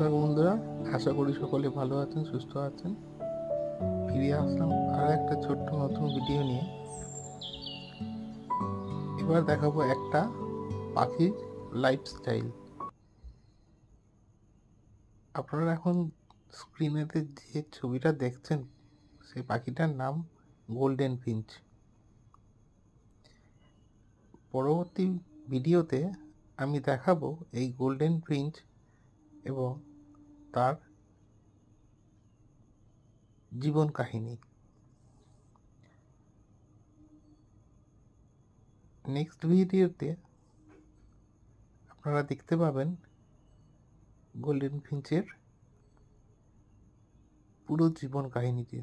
নমস্কার বন্ধুরা, আশা করি সকলে ভালো আছেন, সুস্থ আছেন। ফিরে আসলাম আরও একটা ছোট্ট নতুন ভিডিও নিয়ে। এবার দেখাবো একটা পাখির লাইফস্টাইল। আপনারা এখন স্ক্রিনেতে যে ছবিটা দেখছেন, সেই পাখিটার নাম গোল্ডেন ফিঞ্চ। পরবর্তী ভিডিওতে আমি দেখাবো এই গোল্ডেন ফিঞ্চ এবং তার জীবন কাহিনী। নেক্সট ভিডিওতে আপনারা দেখতে পাবেন গোল্ডেন ফিঞ্চের পুরো জীবন কাহিনীটি।